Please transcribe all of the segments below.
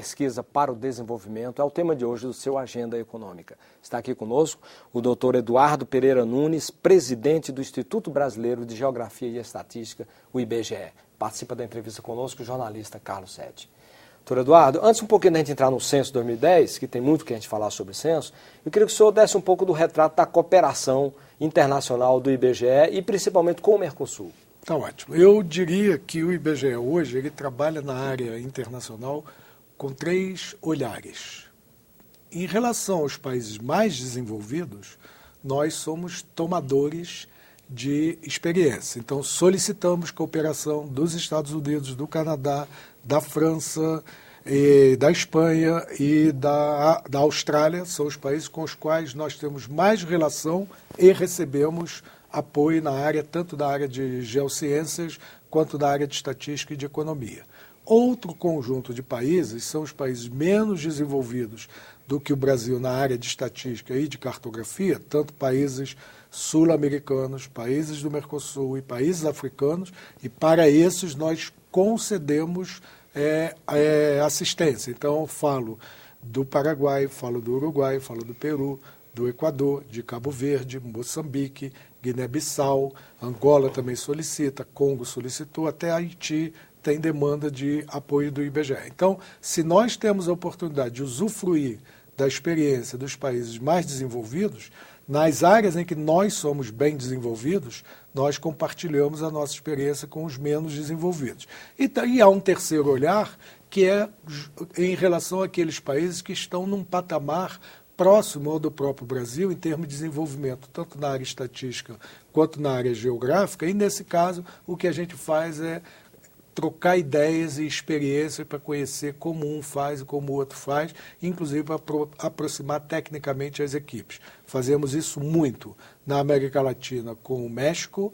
pesquisa para o desenvolvimento é o tema de hoje do seu Agenda Econômica. Está aqui conosco o doutor Eduardo Pereira Nunes, presidente do Instituto Brasileiro de Geografia e Estatística, o IBGE. Participa da entrevista conosco o jornalista Carlos Sete. Doutor Eduardo, antes um pouquinho da gente entrar no censo 2010, que tem muito que a gente falar sobre censo, eu queria que o senhor desse um pouco do retrato da cooperação internacional do IBGE e principalmente com o Mercosul. Tá ótimo. Eu diria que o IBGE hoje ele trabalha na área internacional com 3 olhares. Em relação aos países mais desenvolvidos, nós somos tomadores de experiência. Então, solicitamos cooperação dos Estados Unidos, do Canadá, da França, da Espanha e da Austrália. São os países com os quais nós temos mais relação e recebemos apoio na área, tanto da área de geociências quanto da área de estatística e de economia. Outro conjunto de países são os países menos desenvolvidos do que o Brasil na área de estatística e de cartografia, tanto países sul-americanos, países do Mercosul e países africanos, e para esses nós concedemos assistência. Então eu falo do Paraguai, falo do Uruguai, falo do Peru, do Equador, de Cabo Verde, Moçambique, Guiné-Bissau, Angola também solicita, Congo solicitou, até Haiti tem demanda de apoio do IBGE. Então, se nós temos a oportunidade de usufruir da experiência dos países mais desenvolvidos, nas áreas em que nós somos bem desenvolvidos, nós compartilhamos a nossa experiência com os menos desenvolvidos. E há um terceiro olhar, que é em relação àqueles países que estão num patamar próximo ao do próprio Brasil em termos de desenvolvimento, tanto na área estatística quanto na área geográfica, e nesse caso o que a gente faz é trocar ideias e experiências para conhecer como um faz e como o outro faz, inclusive para aproximar tecnicamente as equipes. Fazemos isso muito na América Latina com o México,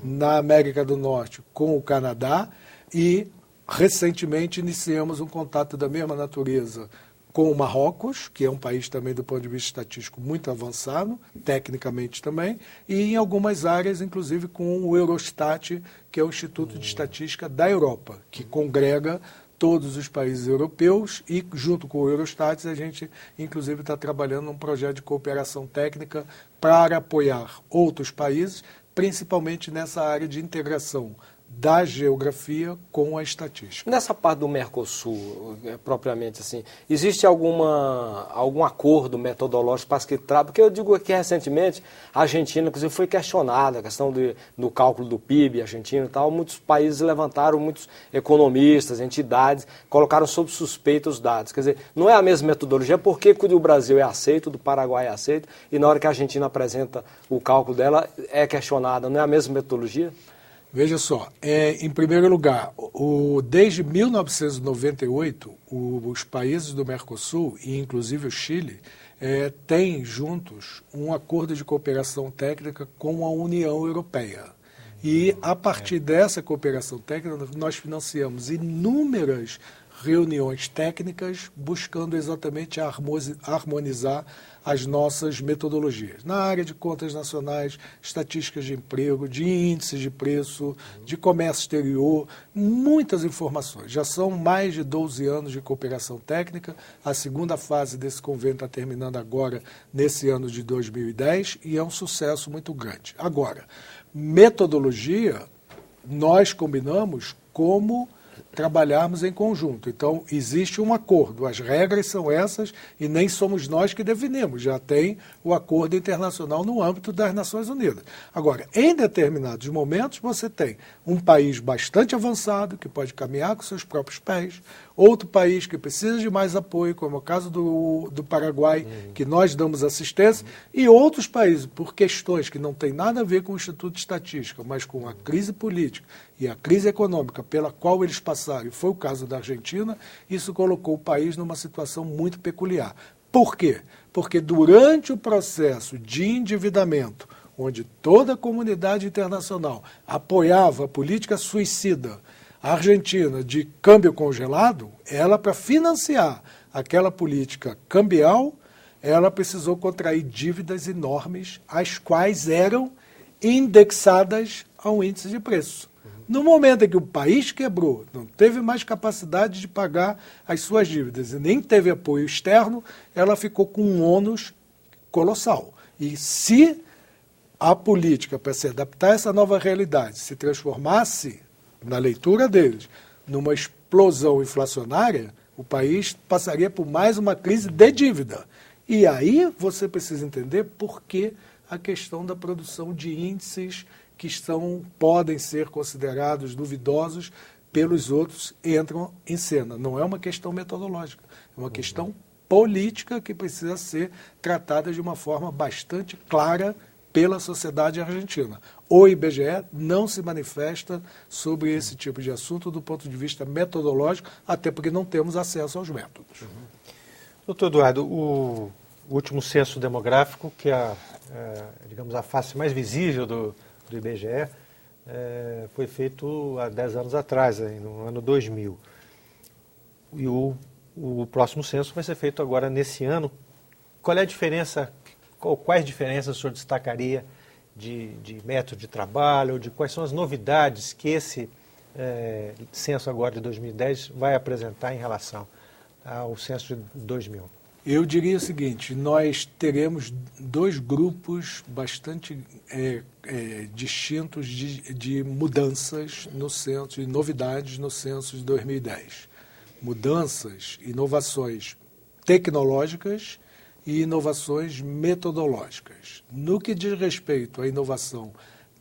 na América do Norte com o Canadá e recentemente iniciamos um contato da mesma natureza com o Marrocos, que é um país também do ponto de vista estatístico muito avançado, tecnicamente também, e em algumas áreas, inclusive com o Eurostat, que é o Instituto de Estatística da Europa, que congrega todos os países europeus e, junto com o Eurostat, a gente, inclusive, está trabalhando num projeto de cooperação técnica para apoiar outros países, principalmente nessa área de integração da geografia com a estatística. Nessa parte do Mercosul, propriamente assim, existe algum acordo metodológico para que trata? Porque eu digo que recentemente a Argentina, inclusive, foi questionada a questão do cálculo do PIB argentino e tal. Muitos países levantaram, muitos economistas, entidades, colocaram sob suspeita os dados. Quer dizer, não é a mesma metodologia, porque o do Brasil é aceito, o do Paraguai é aceito, e na hora que a Argentina apresenta o cálculo dela, é questionada. Não é a mesma metodologia? Veja só, em primeiro lugar, desde 1998, os países do Mercosul, e inclusive o Chile, têm juntos um acordo de cooperação técnica com a União Europeia. E a partir dessa cooperação técnica, nós financiamos inúmeras reuniões técnicas buscando exatamente harmonizar as nossas metodologias. Na área de contas nacionais, estatísticas de emprego, de índices de preço, de comércio exterior, muitas informações. Já são mais de 12 anos de cooperação técnica. A segunda fase desse convênio está terminando agora, nesse ano de 2010, e é um sucesso muito grande. Agora, metodologia, nós combinamos como trabalharmos em conjunto. Então, existe um acordo, as regras são essas e nem somos nós que definimos, já tem o acordo internacional no âmbito das Nações Unidas. Agora, em determinados momentos, você tem um país bastante avançado, que pode caminhar com seus próprios pés, outro país que precisa de mais apoio, como é o caso do Paraguai, que nós damos assistência, e outros países, por questões que não têm nada a ver com o Instituto de Estatística, mas com a crise política e a crise econômica pela qual eles passaram, e foi o caso da Argentina, isso colocou o país numa situação muito peculiar. Por quê? Porque durante o processo de endividamento, onde toda a comunidade internacional apoiava a política suicida, a Argentina de câmbio congelado, ela, para financiar aquela política cambial, ela precisou contrair dívidas enormes, as quais eram indexadas ao índice de preço. No momento em que o país quebrou, não teve mais capacidade de pagar as suas dívidas e nem teve apoio externo, ela ficou com um ônus colossal. E se a política, para se adaptar a essa nova realidade, se transformasse, na leitura deles, numa explosão inflacionária, o país passaria por mais uma crise de dívida. E aí você precisa entender por que a questão da produção de índices que podem ser considerados duvidosos pelos outros entram em cena. Não é uma questão metodológica, é uma questão política que precisa ser tratada de uma forma bastante clara pela sociedade argentina. O IBGE não se manifesta sobre esse tipo de assunto do ponto de vista metodológico, até porque não temos acesso aos métodos. Doutor Eduardo, o último censo demográfico, que é, digamos, a face mais visível do IBGE, foi feito há 10 anos atrás, no ano 2000. E o próximo censo vai ser feito agora nesse ano. Qual é a diferença, quais diferenças o senhor destacaria de método de trabalho, de quais são as novidades que esse censo agora de 2010 vai apresentar em relação ao censo de 2000? Eu diria o seguinte, nós teremos dois grupos bastante distintos de mudanças no censo, de novidades no censo de 2010. Mudanças, inovações tecnológicas e inovações metodológicas. No que diz respeito à inovação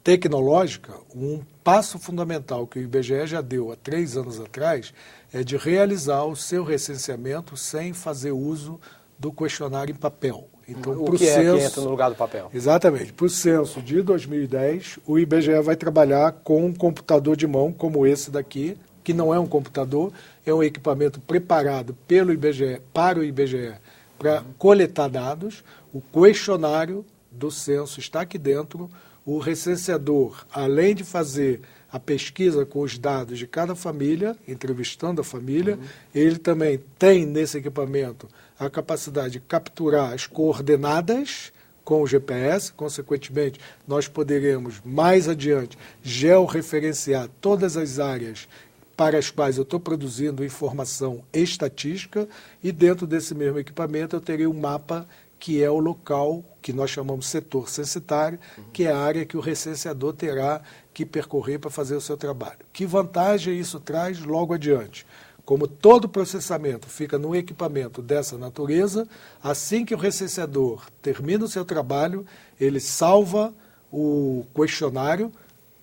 tecnológica, um passo fundamental que o IBGE já deu há 3 anos atrás é de realizar o seu recenseamento sem fazer uso do questionário em papel. Então, o que censo, que entra no lugar do papel? Exatamente. Para o censo de 2010, o IBGE vai trabalhar com um computador de mão como esse daqui, que não é um computador, é um equipamento preparado pelo IBGE, para o IBGE, para coletar dados. O questionário do censo está aqui dentro. O recenseador, além de fazer a pesquisa com os dados de cada família, entrevistando a família, ele também tem nesse equipamento a capacidade de capturar as coordenadas com o GPS, consequentemente, nós poderemos, mais adiante, georreferenciar todas as áreas para as quais eu estou produzindo informação estatística, e dentro desse mesmo equipamento eu terei um mapa que é o local que nós chamamos setor censitário, que é a área que o recenseador terá que percorrer para fazer o seu trabalho. Que vantagem isso traz logo adiante? Como todo processamento fica num equipamento dessa natureza, assim que o recenseador termina o seu trabalho, ele salva o questionário.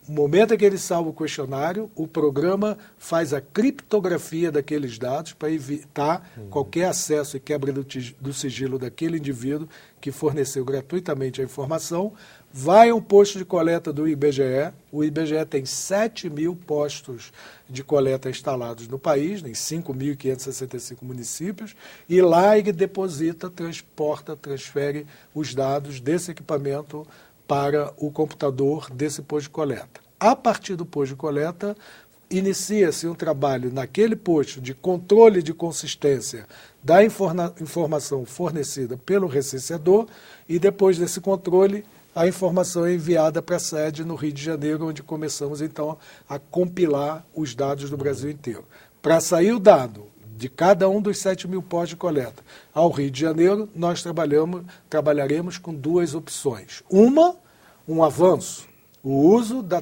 No momento em que ele salva o questionário, o programa faz a criptografia daqueles dados para evitar qualquer acesso e quebra do sigilo daquele indivíduo que forneceu gratuitamente a informação. Vai ao posto de coleta do IBGE. O IBGE tem 7.000 postos de coleta instalados no país, em 5.565 municípios, e lá ele deposita, transporta, transfere os dados desse equipamento para o computador desse posto de coleta. A partir do posto de coleta, inicia-se um trabalho naquele posto de controle de consistência da informação fornecida pelo recenseador, e depois desse controle, a informação é enviada para a sede no Rio de Janeiro, onde começamos então a compilar os dados do Brasil inteiro. Para sair o dado de cada um dos 7.000 postos de coleta ao Rio de Janeiro, nós trabalharemos com 2 opções. Um avanço, o uso da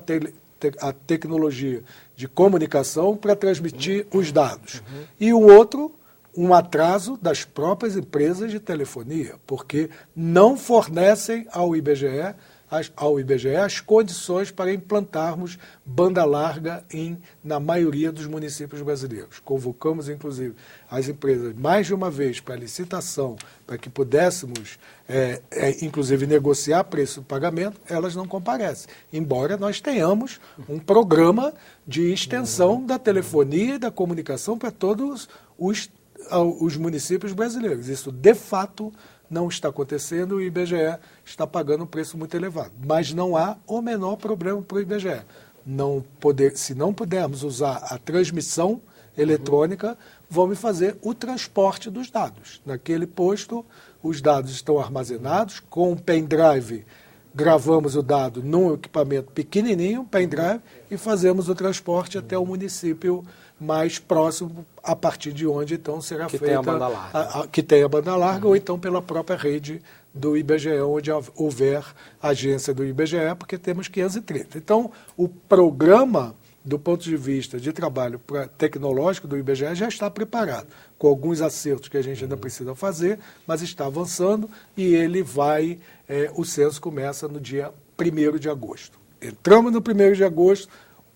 tecnologia de comunicação para transmitir os dados. E o outro, um atraso das próprias empresas de telefonia, porque não fornecem ao IBGE as condições para implantarmos banda larga na maioria dos municípios brasileiros. Convocamos, inclusive, as empresas mais de uma vez para licitação, para que pudéssemos, inclusive, negociar preço de pagamento. Elas não comparecem, embora nós tenhamos um programa de extensão da telefonia e da comunicação para todos os municípios brasileiros. Isso, de fato, não está acontecendo. O IBGE está pagando um preço muito elevado. Mas não há o menor problema para o IBGE. Se não pudermos usar a transmissão eletrônica, vamos fazer o transporte dos dados. Naquele posto, os dados estão armazenados com um pendrive gravamos o dado num equipamento pequenininho, pendrive, e fazemos o transporte até o município mais próximo, a partir de onde então será feita tem a banda larga. Que tem a banda larga, ou então pela própria rede do IBGE, onde houver agência do IBGE, porque temos 530. Então, o programa, do ponto de vista de trabalho tecnológico do IBGE, já está preparado, com alguns acertos que a gente ainda precisa fazer, mas está avançando e ele vai, o censo começa no dia 1º de agosto. Entramos no 1º de agosto,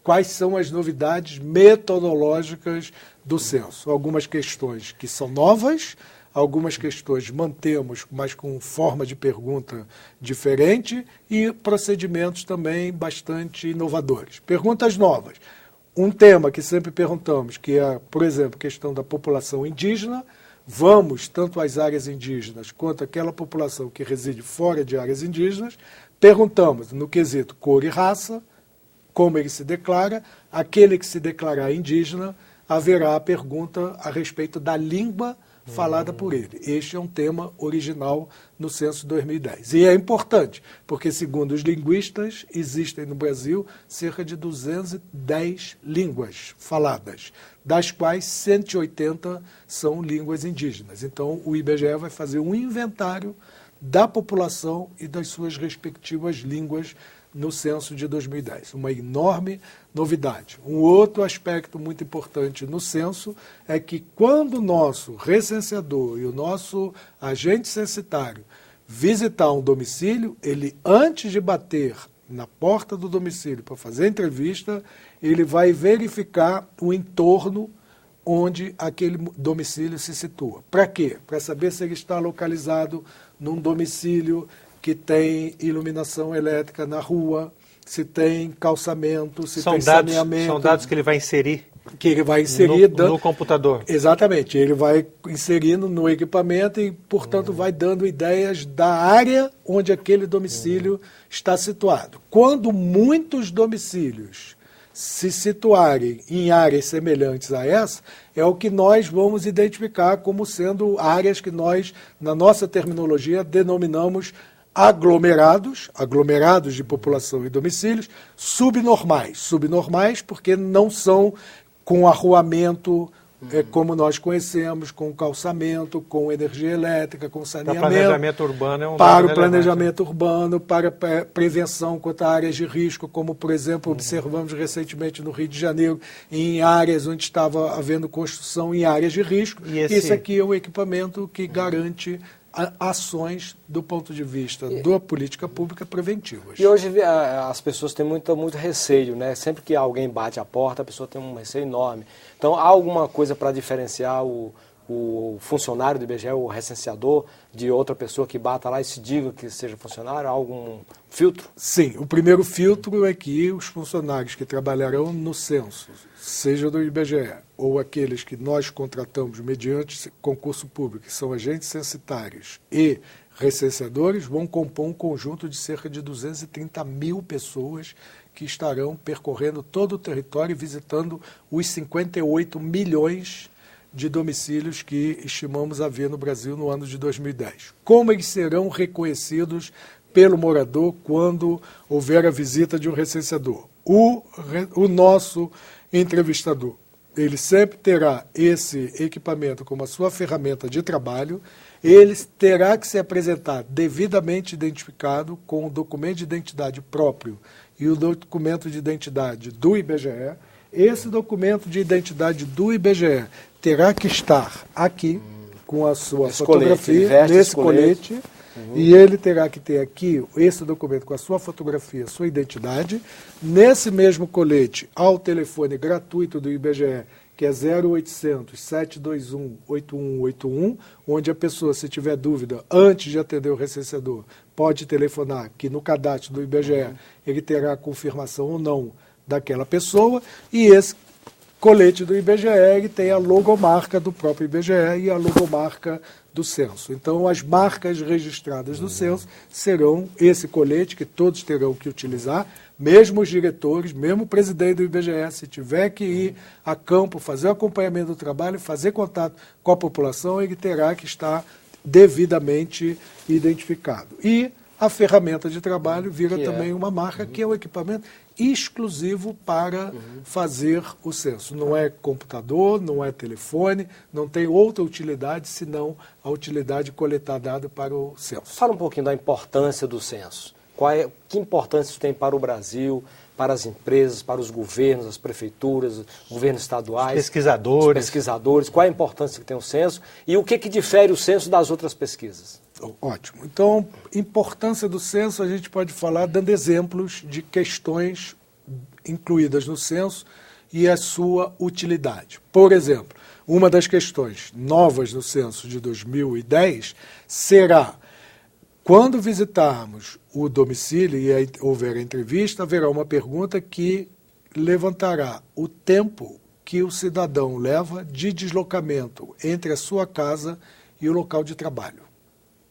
quais são as novidades metodológicas do censo? Algumas questões que são novas, algumas questões mantemos, mas com forma de pergunta diferente, e procedimentos também bastante inovadores. Perguntas novas. Um tema que sempre perguntamos, que é, por exemplo, a questão da população indígena. Vamos, tanto às áreas indígenas quanto àquela população que reside fora de áreas indígenas, perguntamos no quesito cor e raça, como ele se declara. Aquele que se declarar indígena, haverá a pergunta a respeito da língua falada por ele. Este é um tema original no censo 2010. E é importante, porque, segundo os linguistas, existem no Brasil cerca de 210 línguas faladas, das quais 180 são línguas indígenas. Então, o IBGE vai fazer um inventário da população e das suas respectivas línguas no censo de 2010. Uma enorme novidade. Um outro aspecto muito importante no censo é que quando o nosso recenseador e o nosso agente censitário visitar um domicílio, ele, antes de bater na porta do domicílio para fazer a entrevista, ele vai verificar o entorno onde aquele domicílio se situa. Para quê? Para saber se ele está localizado num domicílio que tem iluminação elétrica na rua, se tem calçamento, se tem saneamento. São dados que ele vai inserir. Que ele vai inserir no computador. Exatamente, ele vai inserindo no equipamento e, portanto, vai dando ideias da área onde aquele domicílio está situado. Quando muitos domicílios se situarem em áreas semelhantes a essa, é o que nós vamos identificar como sendo áreas que nós, na nossa terminologia, denominamos aglomerados de população e domicílios, subnormais porque não são com arruamento como nós conhecemos, com calçamento, com energia elétrica, com saneamento. Para planejamento urbano é um para o planejamento urbano, para prevenção contra áreas de risco, como, por exemplo, observamos recentemente no Rio de Janeiro, em áreas onde estava havendo construção em áreas de risco. Esse aqui é o equipamento que garante ações do ponto de vista da política pública preventivas. E hoje as pessoas têm muito receio, né? Sempre que alguém bate a porta, a pessoa tem um receio enorme. Então, há alguma coisa para diferenciar o funcionário do IBGE, o recenseador, de outra pessoa que bata lá e se diga que seja funcionário? Há algum filtro? Sim, o primeiro filtro é que os funcionários que trabalharão no censo, seja do IBGE ou aqueles que nós contratamos mediante concurso público, que são agentes censitários e recenseadores, vão compor um conjunto de cerca de 230 mil pessoas que estarão percorrendo todo o território e visitando os 58 milhões de domicílios que estimamos haver no Brasil no ano de 2010. Como eles serão reconhecidos pelo morador quando houver a visita de um recenseador? O nosso entrevistador, ele sempre terá esse equipamento como a sua ferramenta de trabalho, ele terá que se apresentar devidamente identificado com o documento de identidade próprio e o documento de identidade do IBGE. Esse documento de identidade do IBGE terá que estar aqui com a sua fotografia, nesse colete, e ele terá que ter aqui esse documento com a sua fotografia, sua identidade. Nesse mesmo colete, ao telefone gratuito do IBGE, que é 0800 721 8181, onde a pessoa, se tiver dúvida, antes de atender o recenseador, pode telefonar, que no cadastro do IBGE ele terá a confirmação ou não daquela pessoa, e esse colete do IBGE ele tem a logomarca do próprio IBGE e a logomarca do censo. Então, as marcas registradas do censo serão esse colete que todos terão que utilizar, mesmo os diretores, mesmo o presidente do IBGE, se tiver que ir a campo, fazer o acompanhamento do trabalho, fazer contato com a população, ele terá que estar devidamente identificado. E a ferramenta de trabalho vira Que também uma marca, que é o equipamento exclusivo para fazer o censo. Não é computador, não é telefone, não tem outra utilidade senão a utilidade de coletar dados para o censo. Fala um pouquinho da importância do censo. Que importância isso tem para o Brasil, para as empresas, para os governos, as prefeituras, governos estaduais, pesquisadores. os pesquisadores, qual a importância que tem o censo e o que difere o censo das outras pesquisas? Ótimo. Então, importância do censo, a gente pode falar dando exemplos de questões incluídas no censo e a sua utilidade. Por exemplo, uma das questões novas no censo de 2010 será: quando visitarmos o domicílio e aí houver a entrevista, haverá uma pergunta que levantará o tempo que o cidadão leva de deslocamento entre a sua casa e o local de trabalho.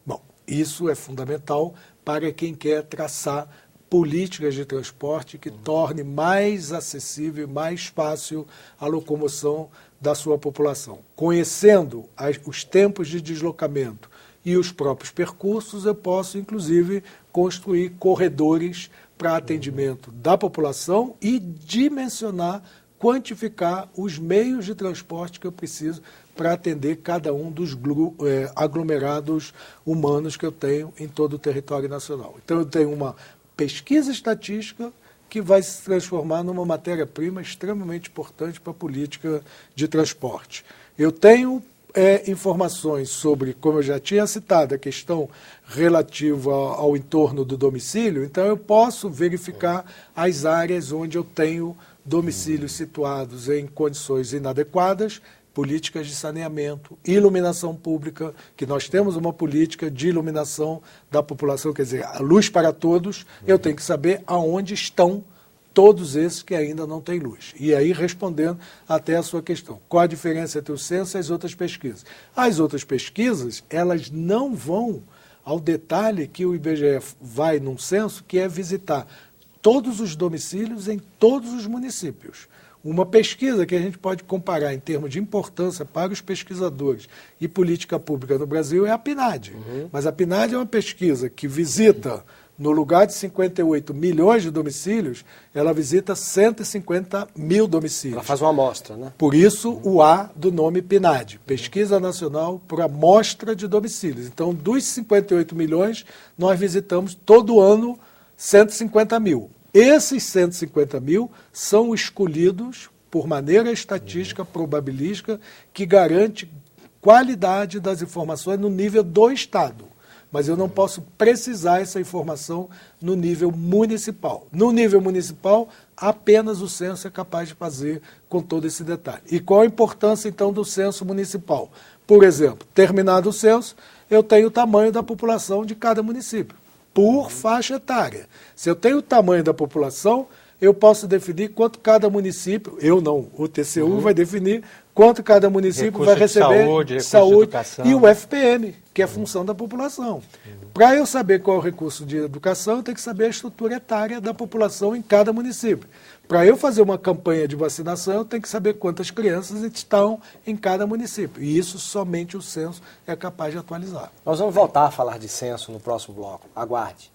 Bom, isso é fundamental para quem quer traçar políticas de transporte que torne mais acessível e mais fácil a locomoção da sua população. Conhecendo os tempos de deslocamento e os próprios percursos, eu posso, inclusive, construir corredores para atendimento da população e dimensionar, quantificar os meios de transporte que eu preciso para atender cada um dos aglomerados humanos que eu tenho em todo o território nacional. Então, eu tenho uma pesquisa estatística que vai se transformar numa matéria-prima extremamente importante para a política de transporte. Eu tenho informações sobre, como eu já tinha citado, a questão relativa ao entorno do domicílio, então eu posso verificar as áreas onde eu tenho domicílios situados em condições inadequadas, políticas de saneamento, iluminação pública, que nós temos uma política de iluminação da população, quer dizer, a luz para todos, eu tenho que saber aonde estão todos esses que ainda não têm luz. E aí, respondendo até a sua questão, qual a diferença entre o censo e as outras pesquisas? As outras pesquisas, elas não vão ao detalhe que o IBGE vai num censo, que é visitar todos os domicílios em todos os municípios. Uma pesquisa que a gente pode comparar em termos de importância para os pesquisadores e política pública no Brasil é a PNAD. Mas a PNAD é uma pesquisa que visita, no lugar de 58 milhões de domicílios, ela visita 150 mil domicílios. Ela faz uma amostra, né? Por isso o A do nome PNAD, Pesquisa Nacional por Amostra de Domicílios. Então, dos 58 milhões, nós visitamos todo ano 150 mil. Esses 150 mil são escolhidos por maneira estatística, probabilística, que garante qualidade das informações no nível do Estado. Mas eu não posso precisar essa informação no nível municipal. No nível municipal, apenas o censo é capaz de fazer com todo esse detalhe. E qual a importância, então, do censo municipal? Por exemplo, terminado o censo, eu tenho o tamanho da população de cada município, por faixa etária. Se eu tenho o tamanho da população, eu posso definir quanto cada município, eu não, o TCU vai definir quanto cada município vai receber de saúde e o FPM, que é a função da população. Para eu saber qual é o recurso de educação, eu tenho que saber a estrutura etária da população em cada município. Para eu fazer uma campanha de vacinação, eu tenho que saber quantas crianças estão em cada município. E isso somente o censo é capaz de atualizar. Nós vamos voltar a falar de censo no próximo bloco. Aguarde.